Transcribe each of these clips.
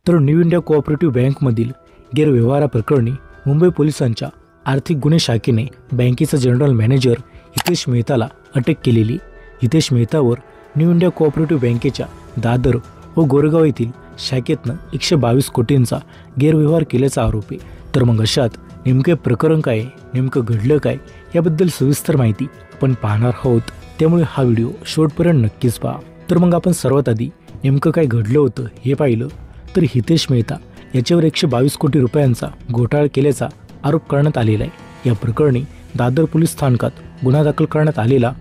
तर new India cooperative बँकमधील गैरव्यवहाराप्रकरणी मुंबई पोलिसांच्या आर्थिक गुन्हे शाखेने बँकेचा जनरल मॅनेजर हितेश मेहताला अटक केलेली। हितेश मेहतावर न्यू इंडिया कोऑपरेटिव्ह बँकेच्या दादर व गोरेगाव येथील शाखेतनं 122 कोटींचा गैरव्यवहार केल्याचा आरोप आहे। तर मग अशात नेमके प्रकरण काय, नेमकं घडलं काय याबद्दल सविस्तर माहिती आपण पाहणार आहोत, त्यामुळे हा व्हिडिओ शेवटपर्यंत नक्कीच पहा। तर मग आपण सर्वात आधी नेमकं काय घडलं होतं हे पाहिलं तर हितेश मेहता याच्यावर 122 कोटी रुपयांचा घोटाळा केल्याचा आरोप करण्यात आलेला आहे। या प्रकरणी दादर पोलीस स्थानकात गुन्हा दाखल करण्यात आलेला।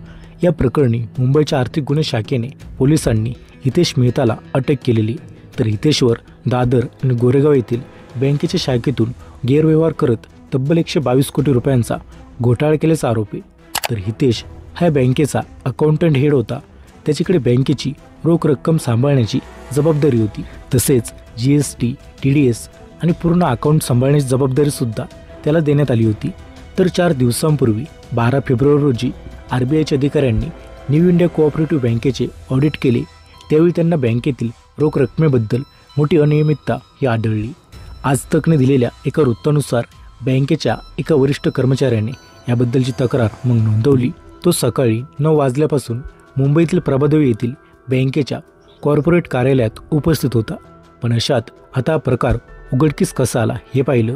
या प्रकरणी मुंबईच्या आर्थिक गुन्हे शाखेने पोलिसांनी हितेश मेहताला अटक केलेली। तर हितेशवर दादर आणि गोरेगाव येथील बँकेच्या शाखेतून गैरव्यवहार करत तब्बल 122 कोटी रुपयांचा घोटाळा केल्याचा आरोप आहे। तर हितेश हा बँकेचा अकाउंटंट हेड होता, त्याच्याकडे बँकेची रोख रक्कम सांभाळण्याची जबाबदारी होती, तसेच GST, TDS आणि पूर्ण अकाउंट सांभाळण्याची जबाबदारीसुद्धा त्याला देण्यात आली होती। तर 4 दिवसांपूर्वी 12 फेब्रुवारी रोजी RBIच्या अधिकाऱ्यांनी न्यू इंडिया कोऑपरेटिव्ह बँकेचे ऑडिट केले, त्यावेळी त्यांना बँकेतील रोख रकमेबद्दल मोठी अनियमितता ही आढळली। आज तकने दिलेल्या एका वृत्तानुसार बँकेच्या एका वरिष्ठ कर्मचाऱ्याने याबद्दलची तक्रार मग नोंदवली। तो सकाळी 9 वाजल्यापासून मुंबईतील प्रभादेवी येथील बँकेच्या कॉर्पोरेट कार्यालयात उपस्थित होता। पण अशात आता हा प्रकार उघडकीस कसा आला हे पाहिलं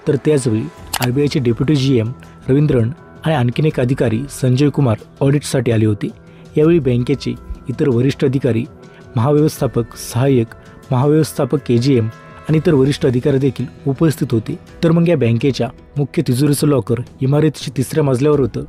तर त्याचवेळी RBIचे डेप्युटी GM रवींद्रन आणि आणखीन एक अधिकारी संजय कुमार ऑडिटसाठी आले होते। यावेळी बँकेचे इतर वरिष्ठ अधिकारी, महाव्यवस्थापक, सहाय्यक महाव्यवस्थापक AGM आणि इतर वरिष्ठ अधिकारी देखील उपस्थित होते। तर मग या बँकेच्या मुख्य तिजोरीचं लॉकर इमारतीच्या 3ऱ्या मजल्यावर होतं।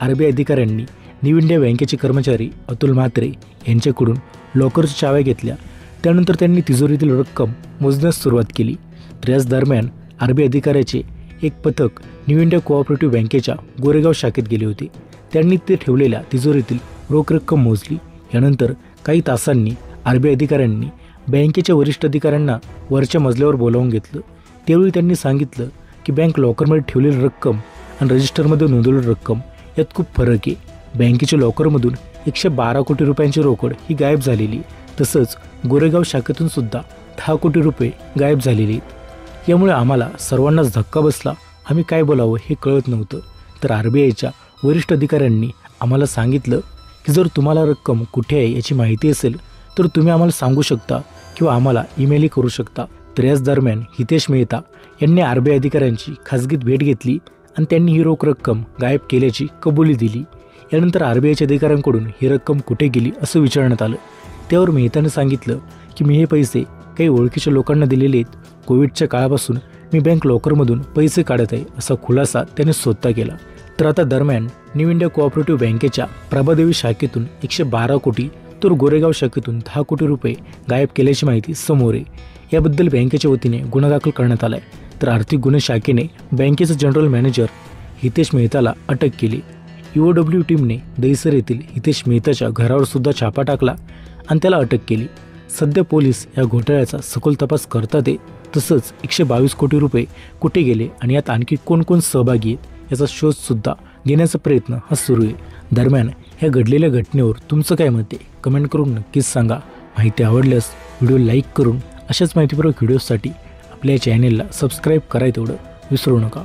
RBI अधिकाऱ्यांनी न्यू इंडिया बँकेचे कर्मचारी अतुल म्हात्रे यांच्याकडून लॉकरच्या चाव्या घेतल्या, त्यानंतर त्यांनी तिजोरीतील रक्कम मोजण्यास सुरुवात केली। तर याच दरम्यान RBI अधिकाऱ्याचे एक पथक न्यू इंडिया कोऑपरेटिव्ह बँकेच्या गोरेगाव शाखेत गेले होते। त्यांनी ते ठेवलेल्या तिजोरीतील रोख रक्कम मोजली। यानंतर काही तासांनी RBI अधिकाऱ्यांनी बँकेच्या वरिष्ठ अधिकाऱ्यांना वरच्या मजल्यावर बोलावून घेतलं। त्यावेळी त्यांनी सांगितलं की बँक लॉकरमध्ये ठेवलेली रक्कम आणि रजिस्टरमध्ये नोंदवलेली रक्कम यात खूप फरक आहे। बँकेच्या लॉकरमधून 112 कोटी रुपयांची रोकड ही गायब झालेली, तसंच गोरेगाव शाखेतून सुद्धा 10 कोटी रुपये गायब झालेले आहेत। यामुळे आम्हाला सर्वांनाच धक्का बसला, आम्ही काय बोलावं हे कळत नव्हतं। तर RBIच्या वरिष्ठ अधिकाऱ्यांनी आम्हाला सांगितलं की जर तुम्हाला रक्कम कुठे आहे याची माहिती असेल तर तुम्ही आम्हाला सांगू शकता किंवा आम्हाला ईमेलही करू शकता। तर याच दरम्यान हितेश मेहता यांनी RBI अधिकाऱ्यांची खासगीत भेट घेतली आणि त्यांनी ही रोख रक्कम गायब केल्याची कबुली दिली। यानंतर RBIच्या अधिकाऱ्यांकडून ही रक्कम कुठे गेली असं विचारण्यात आलं। त्यावर मेहताने सांगितलं की मी हे पैसे काही ओळखीच्या लोकांना दिलेले आहेत, कोविडच्या काळापासून मी बँक लॉकरमधून पैसे काढत आहे असा खुलासा त्याने स्वतः केला। तर आता दरम्यान न्यू इंडिया कोऑपरेटिव्ह बँकेच्या प्रभादेवी शाखेतून 112 कोटी तर गोरेगाव शाखेतून 10 कोटी रुपये गायब केल्याची माहिती समोर आहे। याबद्दल बँकेच्या वतीने गुन्हा दाखल करण्यात आला आहे। तर आर्थिक गुन्हे शाखेने बँकेचा जनरल मॅनेजर हितेश मेहताला अटक केली। EOW टीमने दहिसर येथील हितेश मेहताच्या घरावर सुद्धा छापा टाकला आणि त्याला अटक केली। सध्या पोलीस या घोटाळ्याचा सखोल तपास करतात आहे, तसंच 122 कोटी रुपये कुठे गेले आणि यात आणखी कोण कोण सहभागी आहेत याचा शोध सुद्धा घेण्याचा प्रयत्न हा सुरू आहे। दरम्यान ह्या घडलेल्या घटनेवर तुमचं काय मत आहे कमेंट करून नक्कीच सांगा। माहिती आवडल्यास व्हिडिओ लाईक करून अशाच माहितीपूर्वक व्हिडिओसाठी आपल्या चॅनेलला सबस्क्राईब करायला तेवढं विसरू नका।